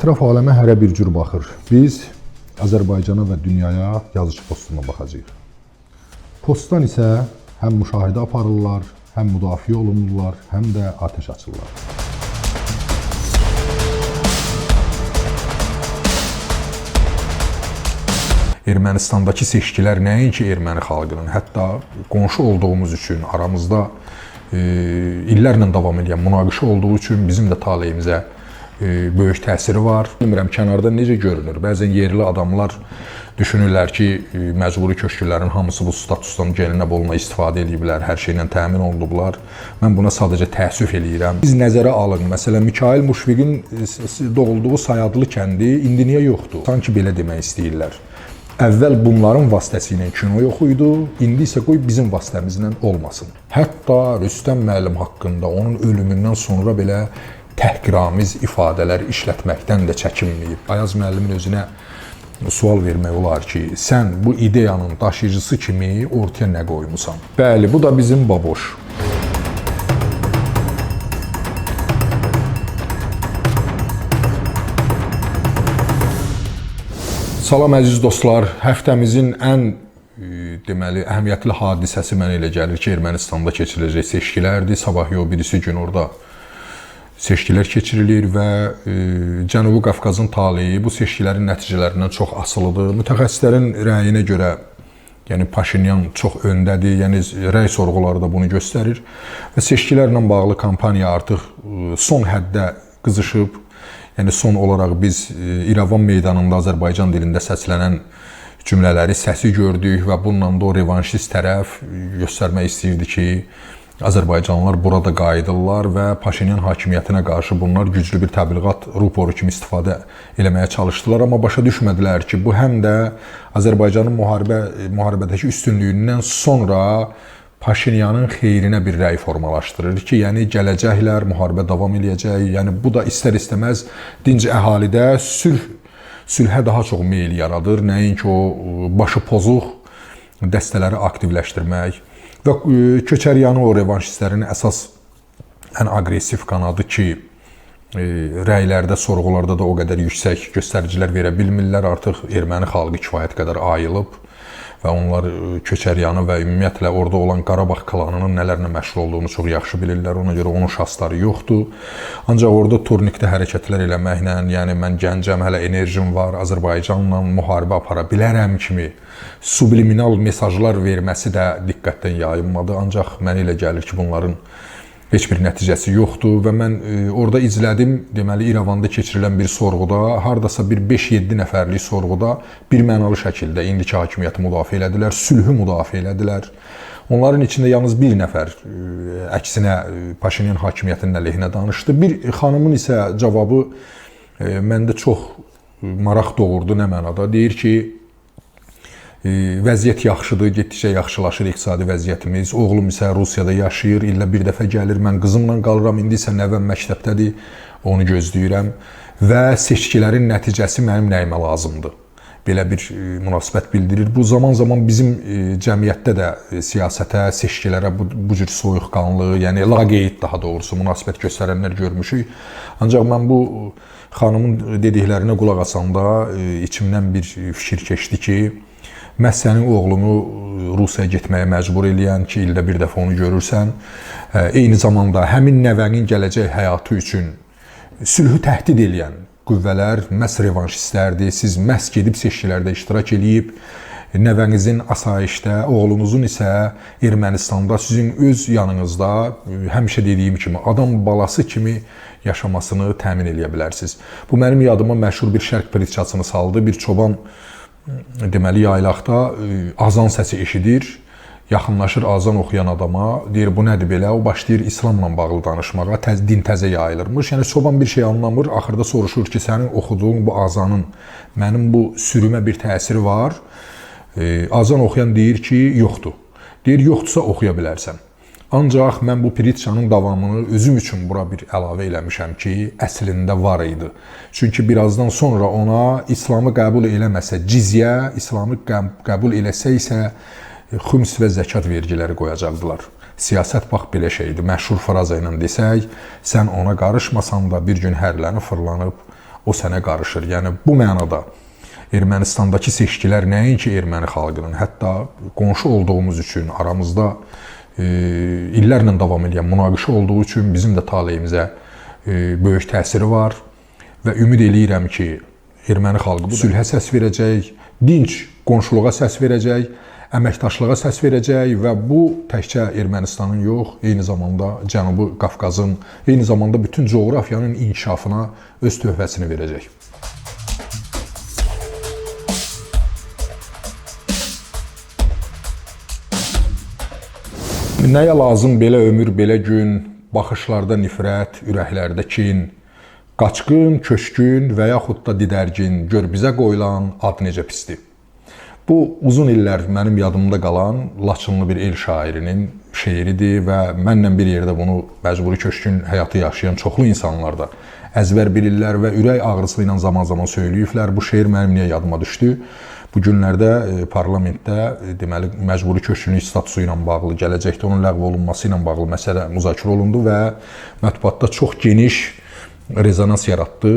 Ətraf aləmə hərə bir cür baxır. Biz Azərbaycana və dünyaya yazıcı postuna baxacağıq. Postdan isə həm müşahidə aparırlar, həm müdafiə olunurlar, həm də atəş açırlar. Ermənistandakı seçkilər nəinki erməni xalqının, hətta qonşu olduğumuz üçün, aramızda illərlə davam edən münaqişə olduğu üçün bizim də taleyimizə böyük təsiri var. Bilmirəm, kənarda necə görünür. Bəzən yerli adamlar düşünürlər ki, məcburi köçkünlərin hamısı bu statusdan gəlinə boluna istifadə ediblər, hər şeylə təmin olunublar. Mən buna sadəcə təəssüf eləyirəm. Biz nəzərə alın, məsələn, Mikayıl Muşfiqin doğulduğu Sayadlı kəndi indi niyə yoxdur? Sanki belə demək istəyirlər. Əvvəl bunların vasitəsilə kino yox idi, indi isə qoy bizim vasitəmizlə olmasın. Hətta Rüstəm müəllim haqqında onun ölümündən sonra belə təhqiramiz ifadələr işlətməkdən də çəkinməyib. Ayaz müəllimin özünə sual vermək olar ki, sən bu ideyanın daşıyıcısı kimi ortaya nə qoymusan? Bəli, bu da bizim baboş. Salam əziz dostlar, həftəmizin ən deməli əhəmiyyətli hadisəsi mənə elə gəlir ki, Ermənistanda keçiriləcək seçkilərdir. Sabah yox, birisi gün orada seçkilər keçirilir və Cənubi Qafqazın taleyi bu seçkilərin nəticələrindən çox asılıdır. Mütəxəssislərin rəyinə görə, yəni Paşinyan çox öndədir, yəni rəy sorğuları da bunu göstərir və seçkilərlə bağlı kampaniya artıq son həddə qızışıb. Yəni son olaraq biz İrəvan meydanında Azərbaycan dilində səslənən cümlələri, səsi gördük və bununla da o revanşist tərəf göstərmək istəyirdi ki, Azərbaycanlılar burada qayıdırlar və Paşinyan hakimiyyətinə qarşı bunlar güclü bir təbliğat ruporu kimi istifadə eləməyə çalışdılar. Amma başa düşmədilər ki, bu həm də Azərbaycanın müharibədəki üstünlüyündən sonra Paşinyanın xeyrinə bir rəy formalaşdırır ki, yəni gələcəklər, müharibə davam eləyəcək. Yəni bu da istər-istəməz dinc əhalidə sülhə daha çox meyil yaradır. Nəinki o başı pozuq dəstələri aktivləşdirmək və köçəryanı o revanşistlərin əsas ən aqressiv kanadı ki, rəylərdə, sorğularda da o qədər yüksək göstəricilər verə bilmirlər. Artıq erməni xalqı kifayət qədər ayılıb və onlar köçəryanı və ümumiyyətlə orada olan Qarabağ klanının nələrlə məşğul olduğunu çox yaxşı bilirlər. Ona görə onun şansları yoxdur. Ancaq orada turnikdə hərəkətlər eləməklə, yəni mən gəncəm, hələ enerjim var, Azərbaycanla müharibə apara bilərəm kimi subliminal mesajlar verməsi də diqqətdən yayınmadı. Ancaq mənə elə gəlir ki, bunların heç bir nəticəsi yoxdur və mən orada izlədim, deməli İrəvanda keçirilən bir sorğuda, hardasa bir 5-7 nəfərlik sorğuda bir mənalı şəkildə indiki hakimiyyəti müdafiə elədilər, sülhü müdafiə elədilər. Onların içində yalnız bir nəfər əksinə Paşinyan hakimiyyətinin əleyhinə danışdı. Bir xanımın isə cavabı məndə çox maraq doğurdu, nə mənada? Deyir ki, vəziyyət yaxşıdır, getdikcə yaxşılaşır iqtisadi vəziyyətimiz. Oğlum isə Rusiyada yaşayır, illə bir dəfə gəlir, mən qızımla qalıram, indi isə nəvəm məktəbdədir, onu gözləyirəm və seçkilərin nəticəsi mənim nəyimə lazımdır. Belə bir münasibət bildirir. Bu zaman-zaman bizim cəmiyyətdə də siyasətə, seçkilərə bu cür soyuqqanlı, yəni laqeyd daha doğrusu münasibət göstərənlər görmüşük. Ancaq mən bu xanımın dediklərinə qulaq asanda içimdən bir fikir keçdi ki, məhz sənin oğlunu Rusiyaya getməyə məcbur eləyən ki, ildə bir dəfə onu görürsən, eyni zamanda həmin nəvənin gələcək həyatı üçün sülhü təhdid eləyən qüvvələr məhz revanşistlərdir. Siz məhz gedib seçkilərdə iştirak edib, nəvənizin asayişdə, oğlunuzun isə Ermənistanda sizin öz yanınızda, həmişə dediyim kimi, adam balası kimi yaşamasını təmin eləyə bilərsiniz. Bu mənim yadıma məşhur bir şərq pritiçasını saldı. Bir çoban deməli yaylaqda azan səsi eşidir, yaxınlaşır azan oxuyan adama, deyir bu nədir belə, o başlayır İslamla bağlı danışmağa, din təzə yayılırmış. Yəni çoban bir şey anlamır, axırda soruşur ki, sənin oxuduğun bu azanın mənim bu sürümə bir təsiri var. Azan oxuyan deyir ki, yoxdur. Deyir, yoxdursa oxuya bilərsən. Ancaq mən bu pritiçanın davamını özüm üçün bura bir əlavə eləmişəm ki, əslində var idi. Çünki birazdan sonra ona İslamı qəbul eləməsə cizyə, İslamı qəbul eləsə isə xüms və zəkat vergiləri qoyacaqdılar. Siyasət bax belə şeydir. Məşhur fraza ilə desək, sən ona qarışmasan da bir gün hərlənib fırlanıb o sənə qarışır. Yəni bu mənada Ermənistandakı seçkilər nəinki erməni xalqının, hətta qonşu olduğumuz üçün, aramızda illərlə davam edən münaqişə olduğu üçün bizim də taleyimizə böyük təsiri var və ümid eləyirəm ki, erməni xalqı bu sülhə səs verəcək, dinc qonşuluğa səs verəcək, əməkdaşlığa səs verəcək və bu təkcə Ermənistanın yox, eyni zamanda Cənubi Qafqazın, eyni zamanda bütün coğrafiyanın inkişafına öz töhfəsini verəcək. Nəyə lazım belə ömür, belə gün, baxışlarda nifrət, ürəklərdə kin, qaçqın, köşkün və yaxud da didərgin, gör bizə qoyulan ad necə pisdir. Bu, uzun illər mənim yadımda qalan Laçınlı bir el şairinin şeiridir və mənlə bir yerdə bunu məcburi köşkün həyatı yaşayan çoxlu insanlar da əzbər bilirlər və ürək ağrısı ilə zaman-zaman söyləyiblər. Bu şeir mənim niyə yadıma düşdü? Bu günlərdə parlamentdə deməli məcburi köçkünlük statusu ilə bağlı, gələcəkdə onun ləğv olunması ilə bağlı məsələ müzakirə olundu və mətbuatda çox geniş rezonans yaratdı.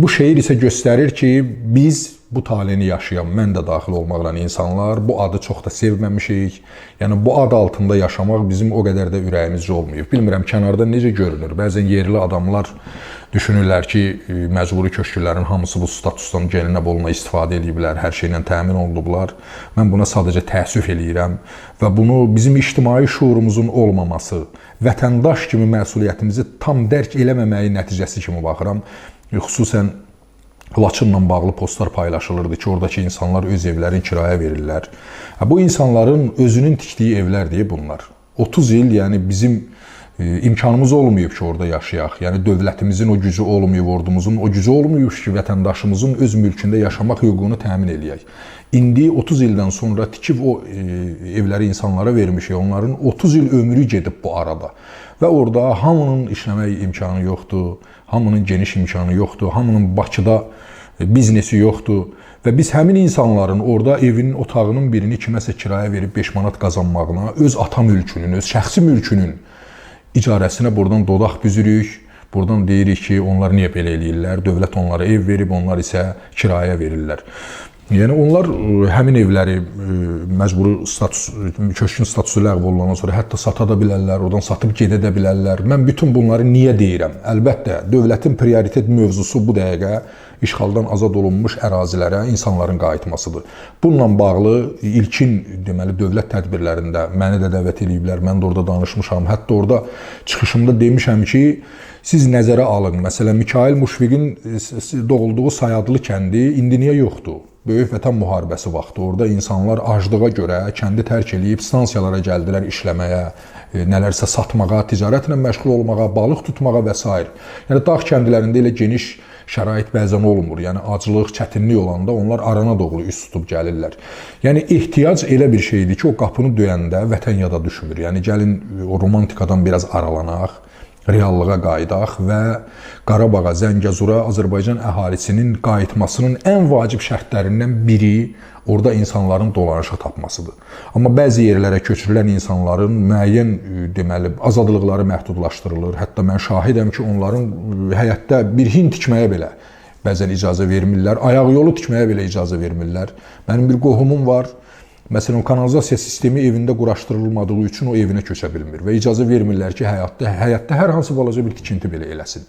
Bu şeir isə göstərir ki, biz bu taleyini yaşayan, mən də daxil olmaqla insanlar bu adı çox da sevməmişik. Yəni bu ad altında yaşamaq bizim o qədər də ürəyimizcə olmayıb. Bilmirəm kənarda necə görünür. Bəzən yerli adamlar düşünürlər ki, məcburi köçkünlərin hamısı bu statusdan gəlinə boluna istifadə ediblər, hər şeylə təmin olunublar. Mən buna sadəcə təəssüf eləyirəm və bunu bizim ictimai şuurumuzun olmaması, vətəndaş kimi məsuliyyətimizi tam dərk eləməməyi nəticəsi kimi baxıram. Xüsusən Laçınla bağlı postlar paylaşılırdı ki, oradakı insanlar öz evlərini kirayə verirlər. Bu insanların özünün tikdiyi evlər deyə bunlar. 30 il, yəni bizim imkanımız olmayıb ki, orada yaşayaq. Yəni dövlətimizin o gücü olmayıb, ordumuzun o gücü olmayıb ki, vətəndaşımızın öz mülkündə yaşamaq hüququnu təmin eləyək. İndi 30 ildən sonra tikib o evləri insanlara vermişik. Onların 30 il ömrü gedib bu arada. Və orada hamının işləmək imkanı yoxdur, hamının geniş imkanı yoxdur, hamının Bakıda biznesi yoxdur. Və biz həmin insanların orada evinin otağının birini kiməsə kirayə verib 5 manat qazanmağına, öz ata mülkünün, öz şəxsi mülkünün icarəsinə buradan dodaq büzürük. Buradan deyirik ki, onlar niyə belə eləyirlər? Dövlət onlara ev verib, onlar isə kirayə verirlər. Yəni onlar həmin evləri məcburi köçkün statusu ləğv olunandan sonra hətta sata da bilərlər, oradan satıb gedə də bilərlər. Mən bütün bunları niyə deyirəm? Əlbəttə, dövlətin prioritet mövzusu bu dəqiqə işğaldan azad olunmuş ərazilərə insanların qayıtmasıdır. Bununla bağlı ilkin deməli dövlət tədbirlərində məni də dəvət ediblər, mən də orada danışmışam. Hətta orada çıxışımda demişəm ki, siz nəzərə alın. Məsələn, Mikayıl Muşfiqin doğulduğu Sayadlı kəndi indi niyə yoxdur? Böyük Vətən müharibəsi vaxtı orada insanlar aclığa görə kəndi tərk edib stansiyalara gəldilər işləməyə, nələrsə satmağa, ticarətlə məşğul olmağa, balıq tutmağa və s. Yəni dağ kəndilərində elə geniş şərait bəzən olmur. Yəni aclıq, çətinlik olanda onlar arana doğru üst tutub gəlirlər. Yəni ehtiyac elə bir şeydir ki, o qapını döyəndə vətən yada düşmür. Yəni gəlin o romantikadan biraz aralanaq, reallığa qayıdaq və Qarabağa, Zəngəzura Azərbaycan əhalisinin qayıtmasının ən vacib şərtlərindən biri orada insanların dolanışa tapmasıdır. Amma bəzi yerlərə köçürülən insanların müəyyən deməli azadlıqları məhdudlaşdırılır. Hətta mən şahidəm ki, onların həyətdə bir hin tikməyə belə bəzən icazə vermirlər, ayaq yolu tikməyə belə icazə vermirlər. Mənim bir qohumum var. Məsələn, kanalizasiya sistemi evində quraşdırılmadığı üçün o evinə köçə bilmir və icazə vermirlər ki, həyatda hər hansı balaca bir tikinti belə eləsin.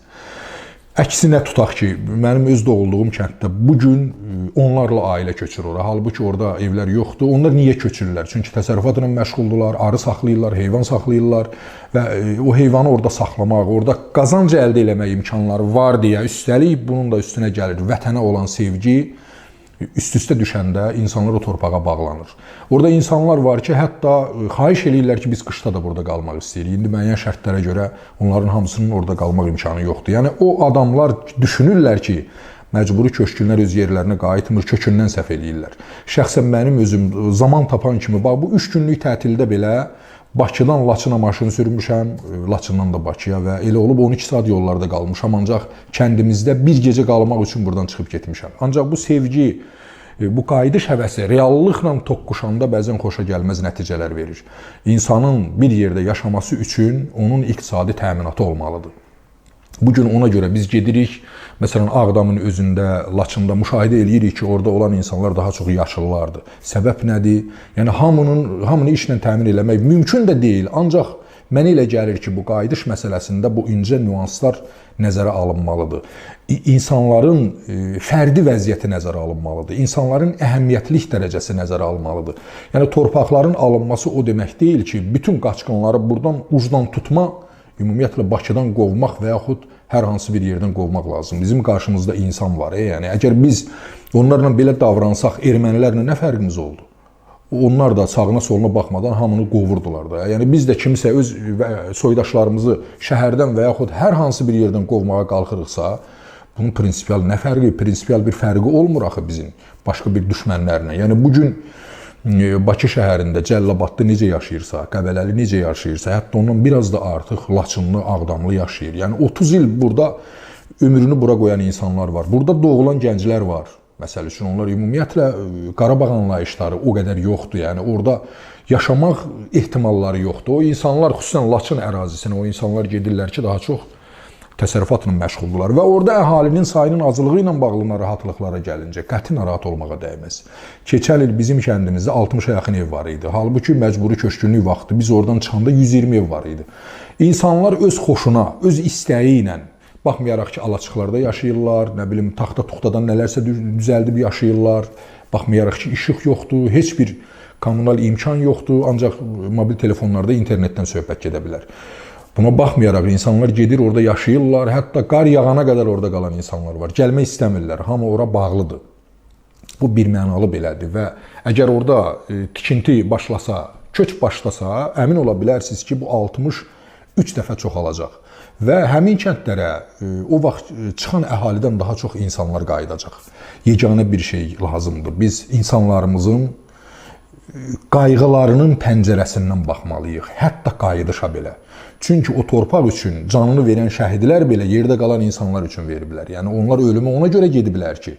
Əksinə tutaq ki, mənim öz doğulduğum kənddə bugün onlarla ailə köçür ora. Halbuki orada evlər yoxdur. Onlar niyə köçürlər? Çünki təsərrüfatla məşğuldurlar, arı saxlayırlar, heyvan saxlayırlar və o heyvanı orada saxlamaq, orada qazanc əldə etmək imkanları var deyə, üstəlik bunun da üstünə gəlir vətənə olan sevgi. Üst-üstə düşəndə insanlar o torpağa bağlanır. Orada insanlar var ki, hətta xahiş eləyirlər ki, biz qışda da burada qalmaq istəyirik. İndi müəyyən şərtlərə görə onların hamısının orada qalmaq imkanı yoxdur. Yəni o adamlar düşünürlər ki, məcburi köçkünlər öz yerlərinə qayıtmır, kökündən səhv eləyirlər. Şəxsən mənim özüm zaman tapan kimi, bax bu 3 günlük tətildə belə Bakıdan Laçına maşın sürmüşəm, Laçından da Bakıya və elə olub 12 saat yollarda qalmışam. Ancaq kəndimizdə bir gecə qalmaq üçün buradan çıxıb getmişəm. Ancaq bu sevgi, bu qayıdış həvəsi reallıqla toqquşanda bəzən xoşa gəlməz nəticələr verir. İnsanın bir yerdə yaşaması üçün onun iqtisadi təminatı olmalıdır. Bu gün ona görə biz gedirik, məsələn, Ağdamın özündə, Laçında müşahidə edirik ki, orada olan insanlar daha çox yaşlılardır. Səbəb nədir? Yəni hamını işlə təmin etmək mümkün də deyil. Ancaq mənə elə gəlir ki, bu qayıdış məsələsində bu incə nüanslar nəzərə alınmalıdır. İnsanların fərdi vəziyyəti nəzərə alınmalıdır. İnsanların əhəmiyyətlilik dərəcəsi nəzərə alınmalıdır. Yəni torpaqların alınması o demək deyil ki, bütün qaçqınları buradan ucdan tutma, ümumiyyətlə Bakıdan qovmaq və yaxud hər hansı bir yerdən qovmaq lazım. Bizim qarşımızda insan var. Yəni əgər biz onlarla belə davransaq, ermənilərlə nə fərqimiz oldu? Onlar da sağına soluna baxmadan hamını qovurdular da. Yəni biz də kimsə öz soydaşlarımızı şəhərdən və yaxud hər hansı bir yerdən qovmağa qalxırıqsa, bunun prinsipial nə fərqi, prinsipial bir fərqi olmur axı bizim başqa bir düşmənlərlə. Yəni bugün Bakı şəhərində Cəlilabadda necə yaşayırsa, Qəbələli necə yaşayırsa, hətta ondan biraz da artıq Laçınlı, Ağdamlı yaşayır. Yəni 30 il burada ömrünü bura qoyan insanlar var. Burada doğulan gənclər var. Məsəl üçün onlar ümumiyyətlə Qarabağ anlayışları o qədər yoxdur. Yəni orada yaşamaq ehtimalları yoxdur. O insanlar xüsusən Laçın ərazisinə o insanlar gedirlər ki, daha çox təsərrüfatla məşğuldurlar və orada əhalinin sayının azlığı ilə bağlı narahatlıqlara gəlincə qəti narahat olmağa dəyməz. Keçən il bizim kəndimizdə 60-a yaxın ev var idi. Halbuki məcburi köçkünlük vaxtı biz oradan çıxanda 120 ev var idi. İnsanlar öz xoşuna, öz istəyi ilə, baxmayaraq ki, alaçıqlarda yaşayırlar, nə bilim, taxta-tuxtadan nələrsə düzəldib yaşayırlar, baxmayaraq ki, işıq yoxdur, heç bir kommunal imkan yoxdur, ancaq mobil telefonlarda internetdən söhbət gedə bilər. Buna baxmayaraq insanlar gedir, orada yaşayırlar, hətta qar yağana qədər orada qalan insanlar var. Gəlmək istəmirlər, hamı ora bağlıdır. Bu bir mənalı belədir və əgər orada tikinti başlasa, köç başlasa, əmin ola bilərsiniz ki, bu 63 dəfə çoxalacaq. Və həmin kəndlərə o vaxt çıxan əhalidən daha çox insanlar qayıdacaq. Yeganə bir şey lazımdır. Biz insanlarımızın qayğılarının pəncərəsindən baxmalıyıq, hətta qayıdışa belə. Çünki o torpaq üçün canını verən şəhidlər belə yerdə qalan insanlar üçün veriblər. Yəni onlar ölümə ona görə gediblər ki,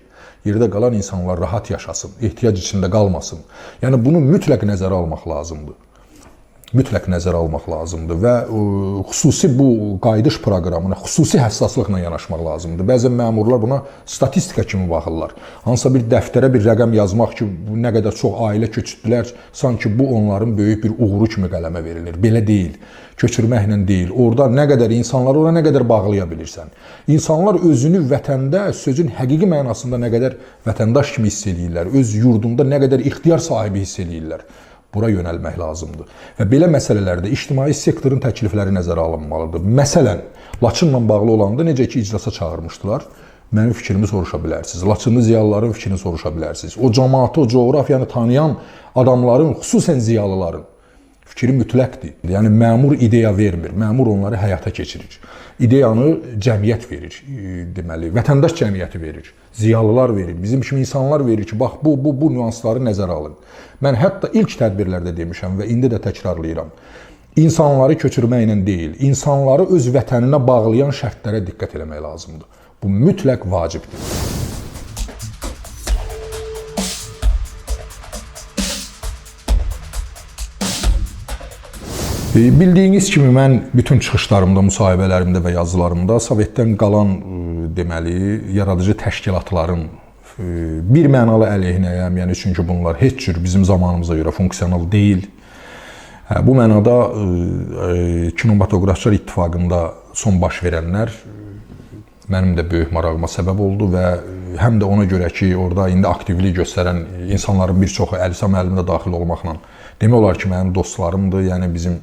yerdə qalan insanlar rahat yaşasın, ehtiyac içində qalmasın. Yəni bunu mütləq nəzərə almaq lazımdır. Mütləq nəzərə almaq lazımdır və xüsusi bu qayıdış proqramına xüsusi həssaslıqla yanaşmaq lazımdır. Bəzən məmurlar buna statistika kimi baxırlar. Hansısa bir dəftərə bir rəqəm yazmaq ki, nə qədər çox ailə köçürdülər, sanki bu onların böyük bir uğuru kimi qələmə verilir. Belə deyil. Köçürməklə deyil. Orada nə qədər insanları ora nə qədər bağlaya bilirsən. İnsanlar özünü vətəndə sözün həqiqi mənasında nə qədər vətəndaş kimi hiss edirlər. Öz yurdunda nə qədər ixtiyar sahibi hiss edirlər. Bura yönəlmək lazımdır. Və belə məsələlərdə ictimai sektorun təklifləri nəzərə alınmalıdır. Məsələn, Laçınla bağlı olanda necə ki iclasa çağırmışdılar, mənim fikrimi soruşa bilərsiniz. Laçınlı ziyalıların fikrini soruşa bilərsiniz. O cəmaatı, o coğrafiyanı tanıyan adamların, xüsusən ziyalıların fikri mütləqdir. Yəni məmur ideya vermir, məmur onları həyata keçirir. İdeyanı cəmiyyət verir, deməli, vətəndaş cəmiyyəti verir, ziyalılar verir, bizim kimi insanlar verir ki, bax bu nüansları nəzərə alın. Mən hətta ilk tədbirlərdə demişəm və indi də təkrarlayıram. İnsanları köçürməklə deyil, insanları öz vətəninə bağlayan şərtlərə diqqət eləmək lazımdır. Bu mütləq vacibdir. Bildiyiniz kimi mən bütün çıxışlarımda, müsahibələrimdə və yazılarımda Sovetdən qalan deməli yaradıcı təşkilatların bir mənalı əleyhinəyəm, yəni çünki bunlar heç cür bizim zamanımıza görə funksional deyil. Bu mənada Kinematoqrafçılar İttifaqında son baş verənlər mənim də böyük marağıma səbəb oldu və həm də ona görə ki, orada indi aktivlik göstərən insanların bir çoxu Əlisə müəllimdə daxil olmaqla demək olar ki, mənim dostlarımdır, yəni bizim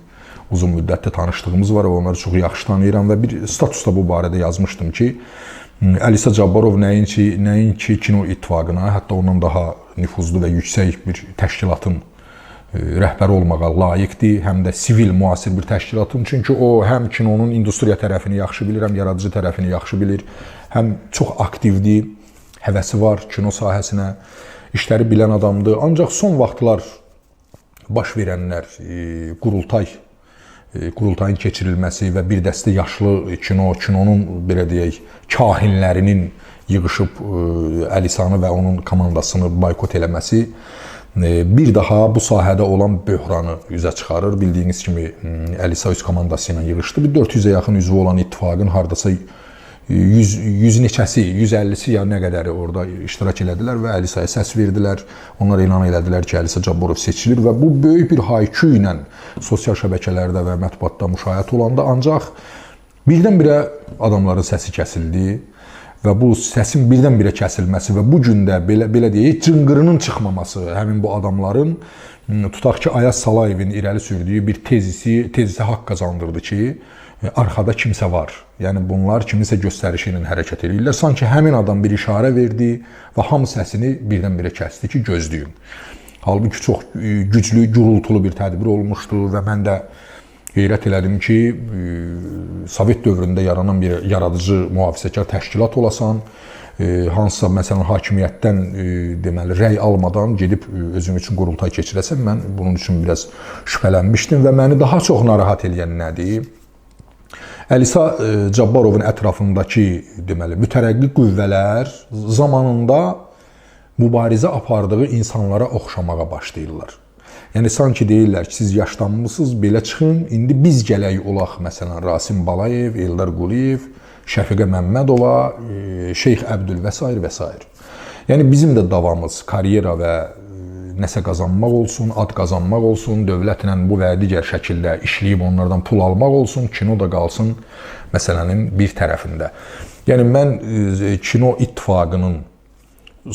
uzun müddətdə tanışdığımız var və onları çox yaxşı tanıyıram və bir statusda bu barədə yazmışdım ki, Əlisə Cabbarov nəinki Kino İttifaqına, hətta ondan daha nüfuzlu və yüksək bir təşkilatın rəhbəri olmağa layiqdir, həm də sivil, müasir bir təşkilatın. Çünki o həm kinonun industriya tərəfini yaxşı bilir, həm yaradıcı tərəfini yaxşı bilir, həm çox aktivdir, həvəsi var kino sahəsinə, işləri bilən adamdır. Ancaq son vaxtlar baş verənlər, qurultayın keçirilməsi və bir dəstə yaşlı kinonun, belə deyək, kahinlərinin yığışıb Əlisanı və onun komandasını boykot eləməsi bir daha bu sahədə olan böhranı üzə çıxarır. Bildiyiniz kimi Əlisa öz komandası ilə yığışdı. Bir 400-ə yaxın üzvü olan ittifaqın hardasa 100 neçəsi, 150-si ya nə qədəri orada iştirak elədilər və Əlisaya səs verdilər. Onlar elan elədilər ki, Əlisa Cabbarov seçilir və bu böyük bir hay-küy ilə sosial şəbəkələrdə və mətbuatda müşahidə olanda ancaq birdən-birə adamların səsi kəsildi və bu səsin birdən-birə kəsilməsi və bu gün də belə deyək, cınqırının çıxmaması həmin bu adamların tutaq ki, Ayaz Salayevin irəli sürdüyü bir tezisi haqq qazandırdı ki, arxada kimsə var. Yəni bunlar kiminsə göstərişi ilə hərəkət edirlər. Sanki həmin adam bir işarə verdi və hamı səsini birdən-birə kəsdi ki, gözləyin. Halbuki çox güclü, gürultulu bir tədbir olmuşdu və mən də heyrət elədim ki, Sovet dövründə yaranan bir yaradıcı mühafizəkar təşkilat olasan, hansısa məsələn hakimiyyətdən deməli rəy almadan gedib özün üçün qurultay keçirəsən, mən bunun üçün biraz şübhələnmişdim və məni daha çox narahat edən nədir? Əlisa Cabbarovun ətrafındakı deməli mütərəqqi qüvvələr zamanında mübarizə apardığı insanlara oxşamağa başlayırlar. Yəni sanki deyirlər ki, siz yaşlanmısınız, belə çıxın, indi biz gələk olaq məsələn Rasim Balayev, Eldar Quliyev, Şəfiqə Məmmədova, Şeyx Əbdül və s. Yəni bizim də davamız karyera və nəsə qazanmaq olsun, ad qazanmaq olsun, dövlətlə bu və digər şəkildə işləyib onlardan pul almaq olsun, kino da qalsın məsələnin bir tərəfində. Yəni mən kino ittifaqının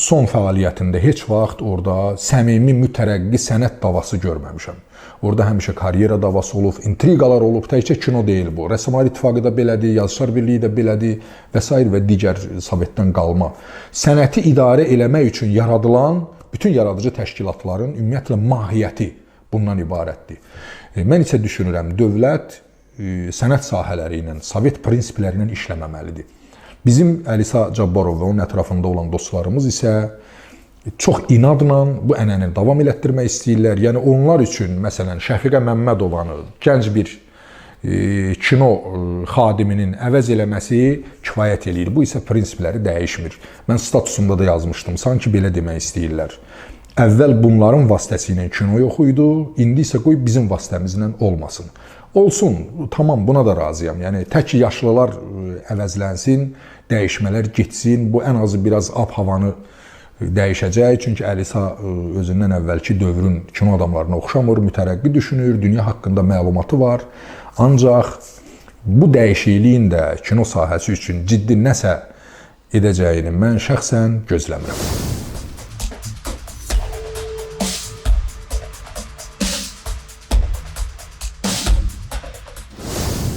son fəaliyyətində heç vaxt orada səmimi mütərəqqi sənət davası görməmişəm. Orada həmişə karyera davası olub, intriqalar olub, təkcə kino deyil bu. Rəssamlar İttifaqı da belədir, Yazıçılar Birliyi də belədir və s. və digər Sovetdən qalma. Sənəti idarə eləmək üçün yaradılan bütün yaradıcı təşkilatların ümumiyyətlə mahiyyəti bundan ibarətdir. Mən isə düşünürəm, dövlət sənət sahələri ilə, Sovet prinsipləri ilə işləməməlidir. Bizim Əlisa Cabbarov və onun ətrafında olan dostlarımız isə çox inadla bu ənənəni davam elətdirmək istəyirlər. Yəni onlar üçün, məsələn, Şəfiqə Məmmədovanı gənc bir kino xadiminin əvəz eləməsi kifayət eləyir. Bu isə prinsipləri dəyişmir. Mən statusumda da yazmışdım. Sanki belə demək istəyirlər. Əvvəl bunların vasitəsilə kino yox idi, indi isə qoy bizim vasitəmizlə olmasın. Olsun, tamam, buna da razıyam. Yəni tək yaşlılar əvəzlənsin, dəyişmələr getsin. Bu ən azı biraz ab-havanı dəyişəcək. Çünki Əlisa özündən əvvəlki dövrün kino adamlarına oxşamır, mütərəqqi düşünür, dünya haqqında məlumatı var. Ancaq bu dəyişikliyin də kino sahəsi üçün ciddi nəsə edəcəyini mən şəxsən gözləmirəm.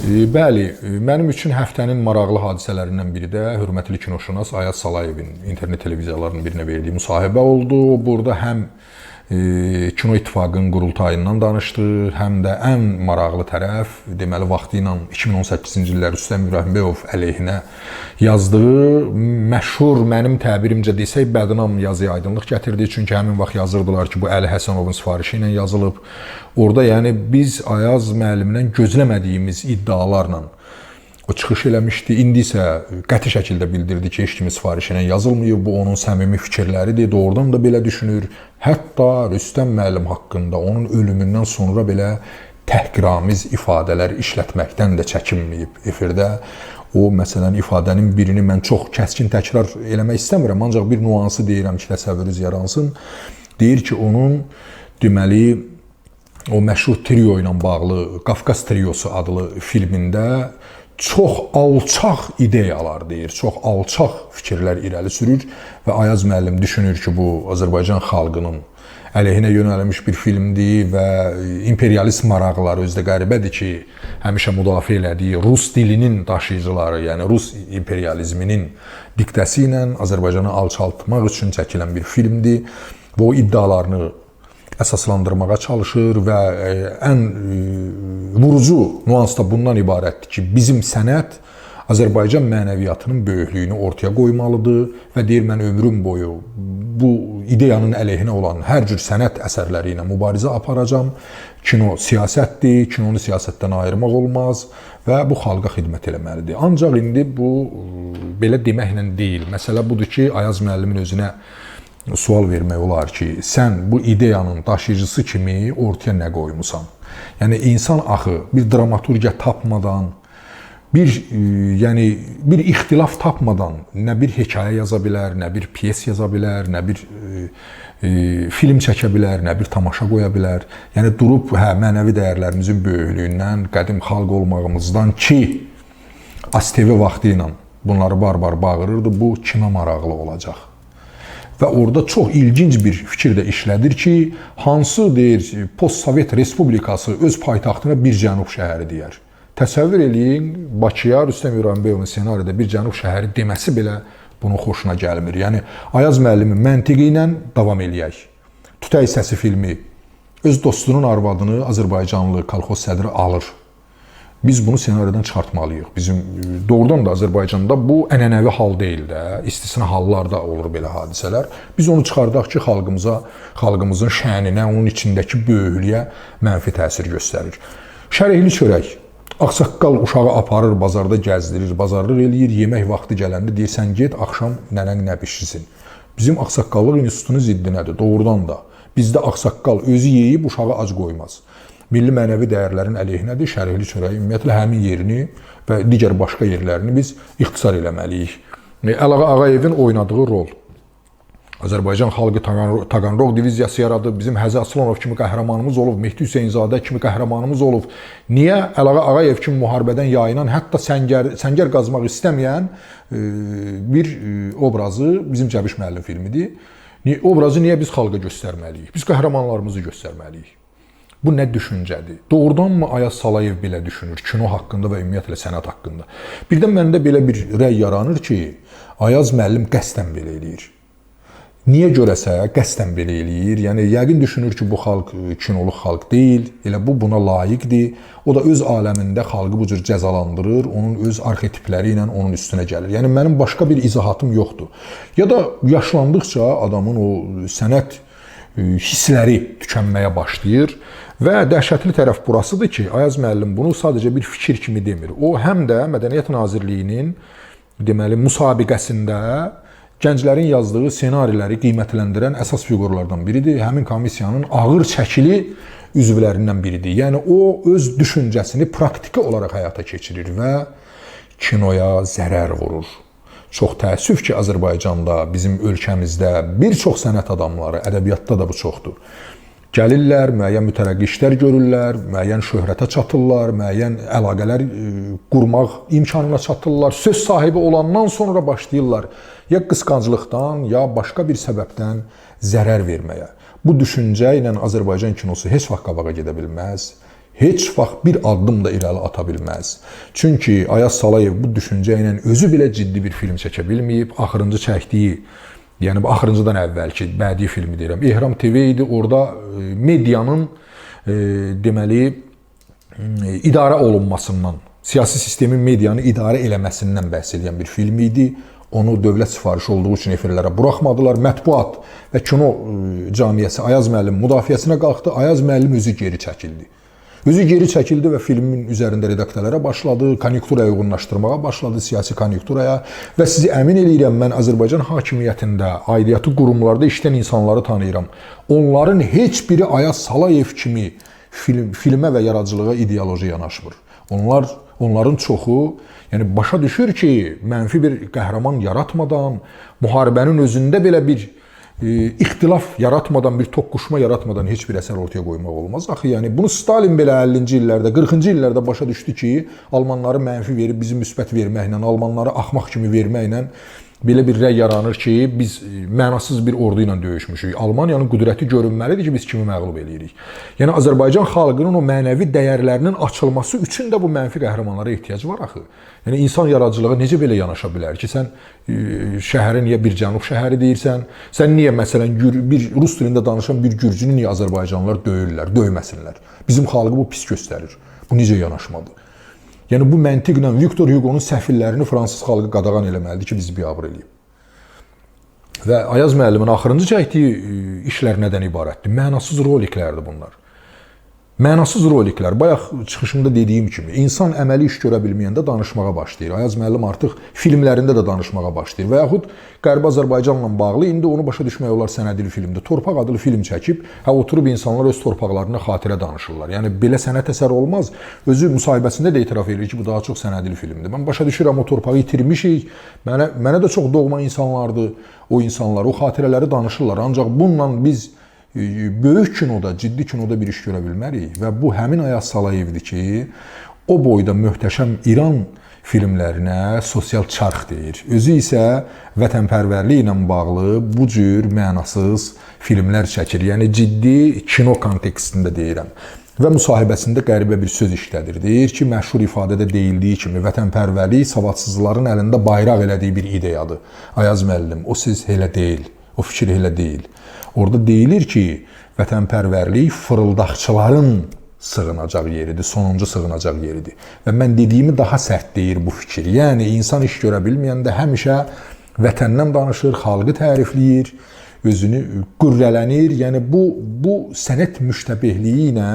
Bəli, mənim üçün həftənin maraqlı hadisələrindən biri də hörmətli kinoşünas Ayaz Salayevin internet televiziyalarının birinə verdiyi müsahibə oldu. Burada həm Kino İttifaqının qurultayından danışdı, həm də ən maraqlı tərəf, deməli vaxtı ilə 2018-ci illər Rüstəm İbrahimbəyov əleyhinə yazdığı məşhur, mənim təbirimcə desək, bədnam yazıya aydınlıq gətirdi. Çünki həmin vaxt yazırdılar ki, bu Əli Həsənovun sifarişi ilə yazılıb. Orada yəni biz Ayaz müəllimdən gözləmədiyimiz iddialarla o çıxış eləmişdi. İndi isə qəti şəkildə bildirdi ki, heç kimin sifarişi ilə yazılmayıb. Bu onun səmimi fikirləridir. Doğrudan da belə düşünür. Hətta Rüstəm müəllim haqqında onun ölümündən sonra belə təhqiramiz ifadələr işlətməkdən də çəkinməyib efirdə. O, məsələn, ifadənin birini mən çox kəskin təkrar eləmək istəmirəm, ancaq bir nüansı deyirəm ki, təsəvvürünüz yaransın. Deyir ki, onun deməli o məşhur trio ilə bağlı Qafqaz Triosu adlı filmində çox alçaq ideyalar deyir, çox alçaq fikirlər irəli sürür və Ayaz müəllim düşünür ki, bu Azərbaycan xalqının əleyhinə yönəlmiş bir filmdir və imperialist maraqları özdə qəribədir ki, həmişə müdafiə elədiyi Rus dilinin daşıyıcıları, yəni Rus imperializminin diktəsi ilə Azərbaycanı alçaltmaq üçün çəkilən bir filmdir və o iddialarını əsaslandırmağa çalışır və ən vurucu nüans da bundan ibarətdir ki, bizim sənət Azərbaycan mənəviyyatının böyüklüyünü ortaya qoymalıdır və deyir, mən ömrüm boyu bu ideyanın əleyhinə olan hər cür sənət əsərləri ilə mübarizə aparacam. Kino siyasətdir, kinonu siyasətdən ayırmaq olmaz və bu xalqa xidmət eləməlidir. Ancaq indi bu belə deməklə deyil. Məsələ budur ki, Ayaz müəllimin özünə sual vermək olar ki, sən bu ideyanın daşıyıcısı kimi ortaya nə qoymusan? Yəni, insan axı bir dramaturgiya tapmadan, yəni bir ixtilaf tapmadan nə bir hekayə yaza bilər, nə bir pyes yaza bilər, nə bir film çəkə bilər, nə bir tamaşa qoya bilər. Yəni durub mənəvi dəyərlərimizin böyüklüyündən, qədim xalq olmağımızdan ki, ASTV vaxtı ilə bunları barbar bağırırdı, bu kimə maraqlı olacaq? Və orada çox ilginc bir fikir də işlədir ki, hansı deyir postsovet respublikası öz paytaxtına bir cənub şəhəri deyər. Təsəvvür eləyin, Bakıya Rüstəm İbrahimbəyyovun ssenaride bir cənub şəhəri deməsi belə bunun xoşuna gəlmir. Yəni Ayaz müəllimin məntiqi ilə davam eləyək. Tütək səsi filmi öz dostunun arvadını Azərbaycanlı kolxoz sədri alır. Biz bunu ssenariden çıxartmalıyıq. Bizim doğrudan da Azərbaycanda bu ənənəvi hal deyil də, istisna hallarda olur belə hadisələr. Biz onu çıxardaq ki, xalqımızın şəninə, onun içindəki böyüklüyə mənfi təsir göstərir. Şərihli çörək. Ağsaqqal uşağı aparır, bazarda gəzdirir, bazarlıq eləyir, yemək vaxtı gələndə deyir, sən get, axşam nənən nə bişirsin. Bizim ağsaqqallıq institutunun ziddinədir, doğrudan da. Bizdə ağsaqqal özü yeyib, uşağı ac qoymaz. Milli mənəvi dəyərlərin əleyhinədir, şərihli çörəyi, ümumiyyətlə həmin yerini və digər başqa yerlərini biz ixtisar eləməliyik. Əlağa Ağayevin oynadığı rol. Azərbaycan xalqı Taganrog diviziyası yaradıb, bizim Həzi Aslanov kimi qəhrəmanımız olub, Mehdi Hüseynzadə kimi qəhrəmanımız olub. Niyə Əlağa Ağayev kimi müharibədən yayınan, hətta səngər qazmaq istəməyən bir obrazı bizim Cəbiş müəllim filmidir. Obrazı niyə biz xalqa göstərməliyik? Biz qəhrəmanlarımızı göstərməliyik. Bu nə düşüncədir? Doğrudanmı Ayaz Salayev belə düşünür kino haqqında və ümumiyyətlə sənət haqqında? Birdən məndə belə bir rəy yaranır ki, Ayaz müəllim qəsdən belə eləyir. Niyə görəsə qəsdən belə eləyir? Yəni yəqin düşünür ki, bu xalq kinoluq xalq deyil, elə bu buna layiqdir. O da öz aləmində xalqı bu cür cəzalandırır, onun öz arxetipləri ilə onun üstünə gəlir. Yəni mənim başqa bir izahatım yoxdur. Ya da yaşlandıqca adamın o sənət hissləri tükənməyə başlayır və dəhşətli tərəf burasıdır ki, Ayaz müəllim bunu sadəcə bir fikir kimi demir. O həm də Mədəniyyət Nazirliyinin deməli müsabiqəsində gənclərin yazdığı ssenariləri qiymətləndirən əsas fiqurlardan biridir. Həmin komissiyanın ağır çəkili üzvlərindən biridir. Yəni o öz düşüncəsini praktiki olaraq həyata keçirir və kinoya zərər vurur. Çox təəssüf ki, Azərbaycanda, bizim ölkəmizdə bir çox sənət adamları, ədəbiyyatda da bu çoxdur. Gəlirlər, müəyyən mütərəqqi işlər görürlər, müəyyən şöhrətə çatırlar, müəyyən əlaqələr qurmaq imkanına çatırlar. Söz sahibi olandan sonra başlayırlar ya qısqanclıqdan, ya başqa bir səbəbdən zərər verməyə. Bu düşüncə ilə Azərbaycan kinosu heç vaxt qabağa gedə bilməz, heç vaxt bir addım da irəli ata bilməz. Çünki Ayaz Salayev bu düşüncə ilə özü belə ciddi bir film çəkə bilməyib, axırıncı çəkdiyi, yəni bu axırıncıdan əvvəlki bədii filmi deyirəm, İhram TV idi. Orada medianın deməli idarə olunmasından, siyasi sistemin medianı idarə eləməsindən bəhs edən bir film idi. Onu dövlət sifarişi olduğu üçün efirlərə buraxmadılar. Mətbuat və kino camiyyəsi Ayaz müəllim müdafiəsinə qalxdı. Ayaz müəllim özü geri çəkildi. Özü geri çəkildi və filmin üzərində redaktörlərə başladı, konjunkturaya uyğunlaşdırmağa başladı, siyasi konjunkturaya və sizi əmin eləyirəm, mən Azərbaycan hakimiyyətində, aidiyyatı qurumlarda işləyən insanları tanıyıram. Onların heç biri Ayaz Salayev kimi filmə və yaradıcılığa ideoloji yanaşmır. Onların çoxu yəni başa düşür ki, mənfi bir qəhrəman yaratmadan, müharibənin özündə belə bir ixtilaf yaratmadan, bir toqquşma yaratmadan heç bir əsər ortaya qoymaq olmaz. Axı, yəni bunu Stalin belə 50-ci illərdə, 40-cı illərdə başa düşdü ki, Almanları mənfi verib bizi müsbət verməklə, Almanları axmaq kimi verməklə belə bir rəy yaranır ki, biz mənasız bir ordu ilə döyüşmüşük. Almaniyanın qüdrəti görünməlidir ki, biz kimi məğlub eləyirik. Yəni Azərbaycan xalqının o mənəvi dəyərlərinin açılması üçün də bu mənfi qəhrəmanlara ehtiyac var axı. Yəni insan yaradıcılığa necə belə yanaşa bilər ki, sən şəhəri niyə bir cənub şəhəri deyirsən? Sən niyə məsələn bir rus dilində danışan bir gürcünü niyə Azərbaycanlılar döyürlər, döyməsinlər? Bizim xalqı bu pis göstərir. Bu necə yanaşmadır? Yəni bu məntiqlə Victor Hugo'nun səfillərini fransız xalqı qadağan eləməlidir ki, bizi biabır eləyib. Və Ayaz müəllimin axırıncı çəkdiyi işlər nədən ibarətdir? Mənasız roliklərdir bunlar. Mənasız roliklər, bayaq çıxışımda dediyim kimi, insan əməli iş görə bilməyəndə danışmağa başlayır. Ayaz müəllim artıq filmlərində də danışmağa başlayır. Və yaxud Qərbi Azərbaycanla bağlı indi onu başa düşmək olar sənədli filmdə. Torpaq adlı film çəkib, oturub insanlar öz torpaqlarına xatirə danışırlar. Yəni belə sənət əsəri olmaz. Özü müsahibəsində də etiraf edir ki, bu daha çox sənədli filmdir. Mən başa düşürəm, o torpağı itirmişik. Mənə də çox doğma insanlardır o insanlar. O xatirələri danışırlar. Ancaq bununla biz böyük kinoda, ciddi kinoda bir iş görə bilmərik və bu həmin Ayaz Salayevdir ki, o boyda möhtəşəm İran filmlərinə sosial çarx deyir. Özü isə vətənpərvərlik ilə bağlı bu cür mənasız filmlər çəkir. Yəni ciddi kino kontekstində deyirəm. Və müsahibəsində qəribə bir söz işlədir. Deyir ki, məşhur ifadədə deyildiyi kimi vətənpərvərlik savadsızların əlində bayraq elədiyi bir ideyadır. Ayaz müəllim, o söz elə deyil. O fikir elə deyil. Orada deyilir ki, vətənpərvərlik fırıldaqçıların sığınacaq yeridir, sonuncu sığınacaq yeridir. Və mən dediyimi daha sərt deyir bu fikir. Yəni, insan iş görə bilməyəndə həmişə vətəndən danışır, xalqı tərifləyir, özünü qürrələnir. Yəni, bu sənət müştəbihliyi ilə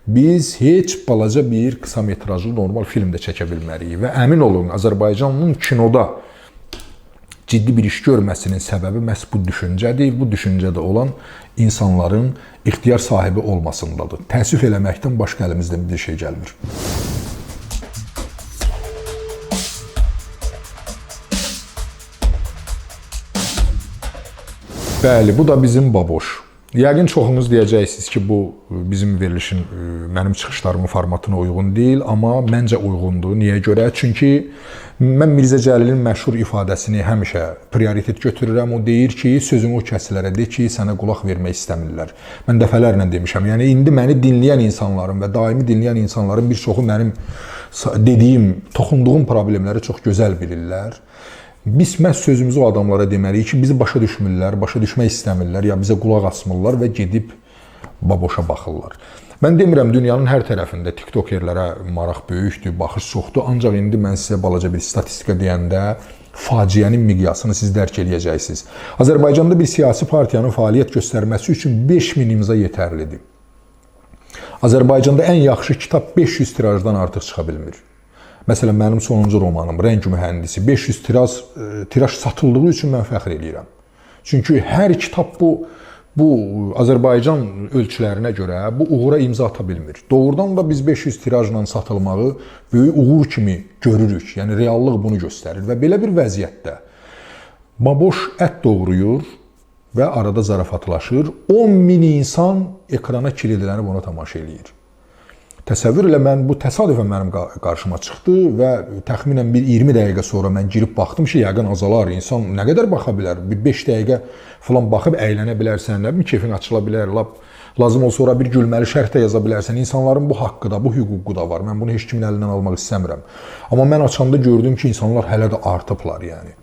biz heç balaca bir qısa metrajlı normal filmdə çəkə bilmərik. Və əmin olun, Azərbaycanın kinoda ciddi bir iş görməsinin səbəbi məhz bu düşüncədir. Bu düşüncədə olan insanların ixtiyar sahibi olmasındadır. Təəssüf eləməkdən başqa əlimizdən bir şey gəlmir. Bəli, bu da bizim Baboş. Yəqin çoxunuz deyəcəksiniz ki, bu bizim verilişin, mənim çıxışlarımın formatına uyğun deyil, amma məncə uyğundur. Niyə görə? Çünki mən Mirzə Cəlilin məşhur ifadəsini həmişə prioritet götürürəm. O deyir ki, sözünü o kəslərə de ki, sənə qulaq vermək istəmirlər. Mən dəfələrlə demişəm. Yəni, indi məni dinləyən insanların və daimi dinləyən insanların bir çoxu mənim dediyim, toxunduğum problemləri çox gözəl bilirlər. Biz məhz sözümüzü o adamlara deməliyik ki, bizi başa düşmürlər, başa düşmək istəmirlər, ya bizə qulaq asmırlar və gedib Baboşa baxırlar. Mən demirəm, dünyanın hər tərəfində tiktokerlərə maraq böyükdür, baxış çoxdur, ancaq indi mən sizə balaca bir statistika deyəndə faciənin miqyasını siz dərk edəcəksiniz. Azərbaycanda bir siyasi partiyanın fəaliyyət göstərməsi üçün 5000 imza yetərlidir. Azərbaycanda ən yaxşı kitab 500 tirajdan artıq çıxa bilmir. Məsələn, mənim sonuncu romanım, Rəng Mühəndisi, 500 tiraj satıldığı üçün mən fəxr edirəm. Çünki hər kitab bu Azərbaycan ölçülərinə görə bu uğura imza ata bilmir. Doğrudan da biz 500 tirajla satılmağı böyük uğur kimi görürük. Yəni, reallıq bunu göstərir və belə bir vəziyyətdə Baboş ət doğruyur və arada zarafatlaşır. 10.000 insan ekrana kilidlənib ona tamaşa eləyir. Təsəvvür elə, bu təsadüfən mənim qarşıma çıxdı və təxminən bir 20 dəqiqə sonra mən girib baxdım ki, yəqin azalar, insan nə qədər baxa bilər? Bir 5 dəqiqə falan baxıb əylənə bilərsən, nə bilim, keyfin açıla bilər, lazım olsa sonra bir gülməli şərh də yaza bilərsən. İnsanların bu haqqı da, bu hüququ da var. Mən bunu heç kimin əlindən almaq istəmirəm. Amma mən açanda gördüm ki, insanlar hələ də artıblar, yəni.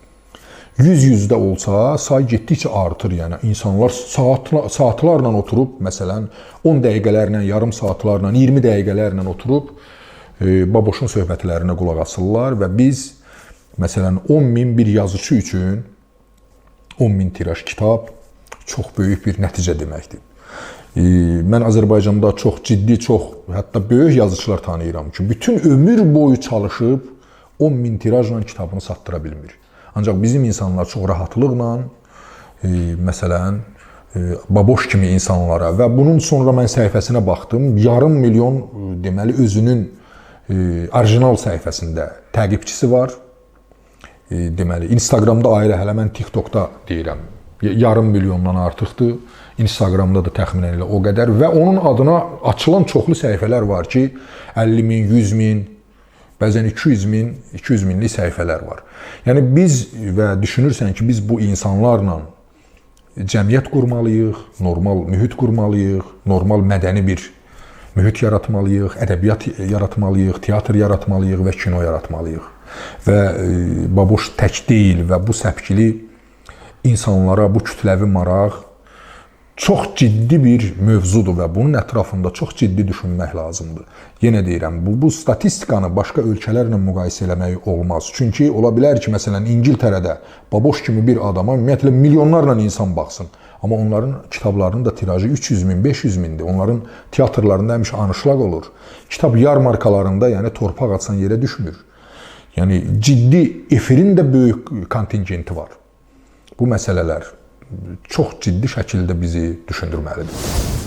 100-100də olsa, say getdikcə artır, yəni insanlar saatlarla oturub, məsələn, 10 dəqiqələrlə, yarım saatlarla, 20 dəqiqələrlə oturub Baboşun söhbətlərinə qulaq asırlar və biz, məsələn, 10.000 bir yazıcı üçün 10.000 tiraj kitab çox böyük bir nəticə deməkdir. Mən Azərbaycanda çox ciddi, hətta böyük yazıçılar tanıyıram ki, bütün ömür boyu çalışıb 10.000 tirajla kitabını satdıra bilmir. Ancaq bizim insanlar çox rahatlıqla, məsələn, Baboş kimi insanlara və bunun sonra mən səhifəsinə baxdım, yarım milyon, deməli, özünün orijinal səhifəsində təqibçisi var. Deməli, Instagramda ayrı, hələ mən TikTokda deyirəm, yarım milyondan artıqdır. Instagramda da təxminən elə o qədər və onun adına açılan çoxlu səhifələr var ki, 50.000, 100.000, bəzən 200 minlik səhifələr var. Yəni, biz və düşünürsən ki, biz bu insanlarla cəmiyyət qurmalıyıq, normal mühit qurmalıyıq, normal mədəni bir mühit yaratmalıyıq, ədəbiyyat yaratmalıyıq, teatr yaratmalıyıq və kino yaratmalıyıq. Və Baboş tək deyil və bu səpkili insanlara bu kütləvi maraq çox ciddi bir mövzudur və bunun ətrafında çox ciddi düşünmək lazımdır. Yenə deyirəm, bu statistikanı başqa ölkələrlə müqayisə eləmək olmaz. Çünki ola bilər ki, məsələn, İngiltərədə Baboş kimi bir adama ümumiyyətlə milyonlarla insan baxsın. Amma onların kitablarının da tirajı 300 min, 500 mindir. Onların teatrlarında həmişə anışlaq olur. Kitab yarmarkalarında, yəni torpaq açan yerə düşmür. Yəni ciddi efirin də böyük kontingenti var. Bu məsələlər çox ciddi şəkildə bizi düşündürməlidir.